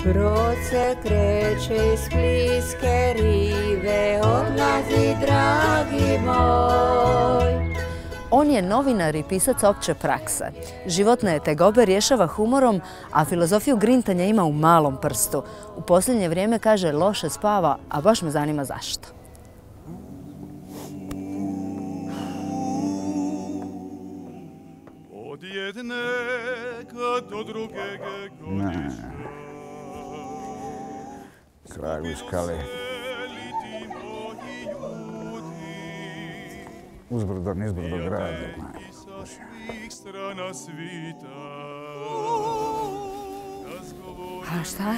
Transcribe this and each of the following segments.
Brod se kreće iz Splitske rive, odlazi dragi moj. On je novinar i pisac opće prakse. Životne tegobe rješava humorom, a filozofiju grintanja ima u malom prstu. U posljednje vrijeme kaže loše spava, a baš me zanima zašto. Od jedne do druge godiš. Kragu iz skale. Uzbrdo, nizbrdo grade. A šta?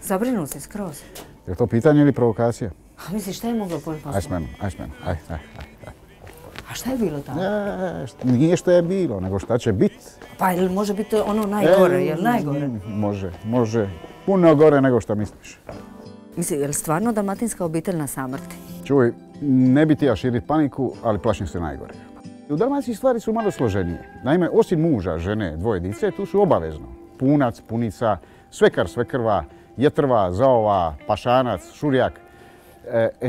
Zabrinul si skroz. Je to pitanje ili provokacija? A misliš, šta je moglo poći Aj s menom, aj s menom, aj. A šta je bilo tamo? Nije što je bilo, nego šta će biti. Pa ili može biti ono najgore, jel najgore? Može. Puno gore nego što misliš. Misli, je li stvarno dalmatinska obitelj na samrti? Čuj, ne bi ti ja širiti paniku, ali plašim se najgore. U Dalmaciji stvari su malo složenije. Naime, osim muža, žene, dvoje dice, tu su obavezno punac, punica, svekar, svekrva, jetrva, zaova, pašanac, šurjak.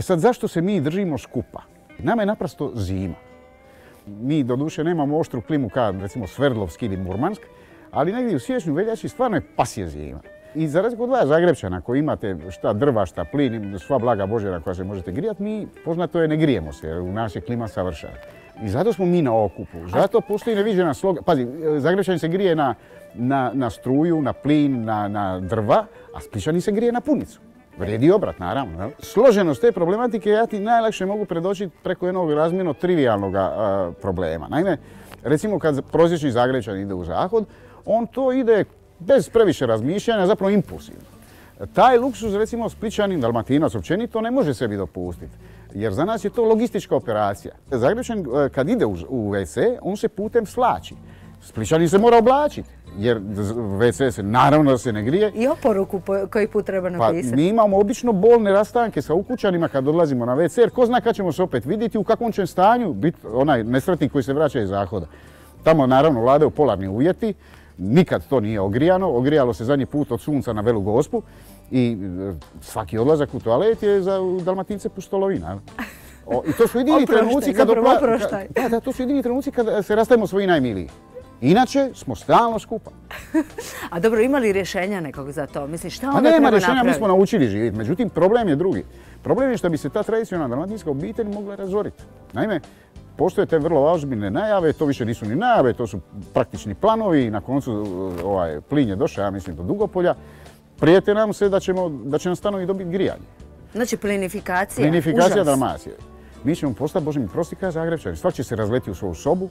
Sad, zašto se mi držimo skupa? Nama je naprosto zima. Mi doduše nemamo oštru klimu kao recimo Sverdlovski ili Murmansk, ali negdje u siječnju, veljači stvarno je pasje zima. I za razliku od vas Zagrebčana koji imate šta drva, šta plin, sva blaga Božja na koja se možete grijati, mi poznato je ne grijemo se jer u nas je klima savršena. I zato smo mi na okupu, zato postoji neviđena sloga. Pazi, Zagrebčani se grije na struju, na plin, na drva, a Splićani se grije na punicu. Vrijedi obrat, naravno. Složenost te problematike ja ti najlakše mogu predočiti preko jednog razmjerno trivialnog problema. Naime, recimo kad prosječni Zagrebčan ide u zahod, on to ide bez previše razmišljanja, zapravo impulsivno. Taj luksuz, recimo, Splićanin, Dalmatinac općenito ne može sebi dopustiti, jer za nas je to logistička operacija. Zagrebčan kad ide u WC, on se putem slači. Splićanin se mora oblačiti, jer WC se naravno da se ne grije. I oporuku koji put treba napisati. Pa mi imamo obično bolne rastanke sa ukućanima kad odlazimo na WC, jer ko zna kad ćemo se opet vidjeti, u kakvom će stanju biti onaj nesretnik koji se vraća iz zahoda. Tamo naravno vladaju polarni uvjeti, nikad to nije ogrijalo se zadnji put od sunca na Velu Gospu i svaki odlazak u toalet je za Dalmatince pustolovina. I to su jedini trenuci to su jedini trenuci kad se rastajemo svoji najmiliji. Inače smo stalno skupa. A dobro, ima li rješenja nekog za to? Misliš, šta onda nema treba rješenja, napraviti? mi smo naučili živjeti. Međutim, problem je drugi. Problem je što bi se ta tradicionalna dalmatinska obitelj mogla razoriti. Naime, postoje te vrlo ozbiljne najave, to više nisu ni najave, to su praktični planovi. Na koncu plin je došao, ja mislim, do Dugopolja. Prijete nam se da će nam stanovi dobiti grijanje. Znači plinifikacija, Plinifikacija Dalmacije. Mi ćemo postati, Bože mi prosti, kao Zagrebčani. Svak će se razleti u svoju sobu,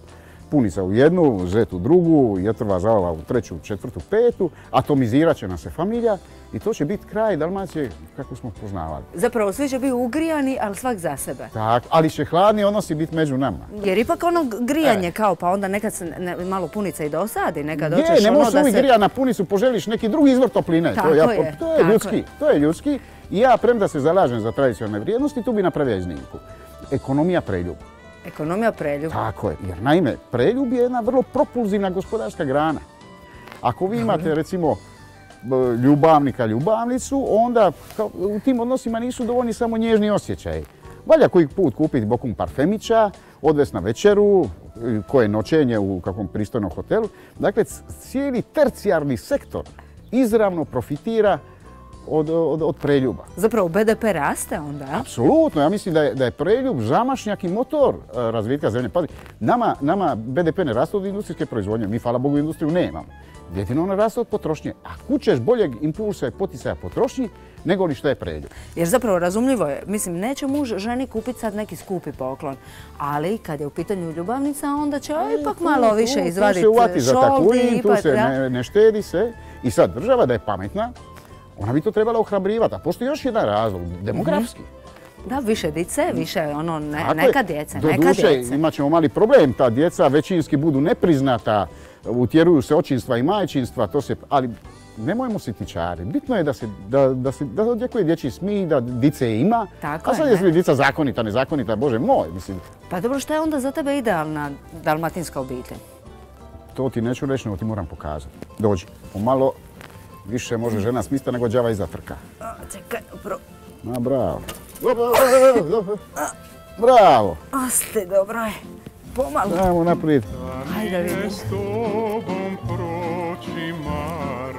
punica u jednu, zet u drugu, jetrva zaova u treću, četvrtu, petu, atomizirat će nam se familija i to će biti kraj Dalmacije kako smo poznavali. Zapravo svi će biti ugrijani, ali svak za sebe. Tak, ali će hladni odnosi biti među nama. Jer ipak ono grijanje kao, pa onda nekad se malo punica i dosadi, nekad hoćeš ne ono možeš da uvijek se... grijati na punicu, poželiš neki drugi izvor topline. To je ljudski. I ja, premda se zalažem za tradicionalne vrijednosti, tu bi napravio iznimku. Ekonomija preljuba. Ekonomija preljuba. Tako je, jer naime, preljub je jedna vrlo propulzivna gospodarska grana. Ako vi imate recimo ljubavnika, ljubavnicu, onda u tim odnosima nisu dovoljni samo nježni osjećaji. Valja koji put kupiti bokum parfemića, odvesti na večeru, koje noćenje u kakvom pristojnom hotelu. Dakle, cijeli tercijarni sektor izravno profitira od preljuba. Zapravo BDP raste onda? Apsolutno, ja mislim da je preljub zamašnjak i motor razvitka zemlje. Pazi, nama BDP ne raste od industrijske proizvodnje, mi hvala Bogu industriju nemamo. Jedino ona raste od potrošnje. A kućeš boljeg impulsa i poticaja potrošnji nego li što je preljub. Jer zapravo razumljivo je, mislim, neće muž ženi kupiti sad neki skupi poklon, ali kad je u pitanju ljubavnica, onda će ipak malo više izvaditi šoldi. Tu se uvati za takurin, tu se ne štedi se. I sad država da je pametna, ona bi to trebala ohrabrivati, a postoji još jedan razlog, demografski. Da, više dice, više neka djece, Doduše, imat ćemo mali problem, ta djeca većinski budu nepriznata, utjeruju se očinstva i majčinstva, ali nemojmo se tičari. Bitno je da odjekuje dječji smih, da dice ima, a sad je djeca zakonita, nezakonita, Bože moj, mislim. Pa dobro, šta je onda za tebe idealna dalmatinska obitelj? To ti neću reći, nego ti moram pokazati. Dođi, pomalo Više može žena smista nego đava iza trka. Čekaj, Ma, bravo. Bravo. Osti, dobro je. Pomalo. Ajmo naprijed. Hajde vidimo. S tobom proći mare.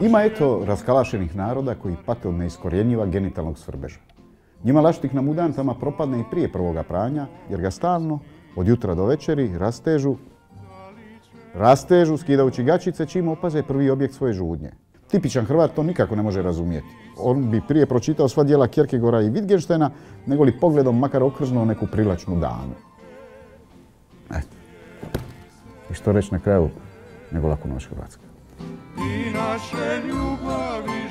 Ima eto raskalašenih naroda koji pate od neiskorjenjiva genitalnog svrbeža. Njima laštih na mudantama propadne i prije prvoga pranja, jer ga stalno, od jutra do večeri, rastežu skidajući gačice čim opaze prvi objekt svoje žudnje. Tipičan Hrvat to nikako ne može razumjeti. On bi prije pročitao sva djela Kierkegaarda i Wittgensteina, nego li pogledom makar okrznuo neku privlačnu damu. Eto. I što reći na kraju, nego laku noć Hrvatska. I naše ljubavi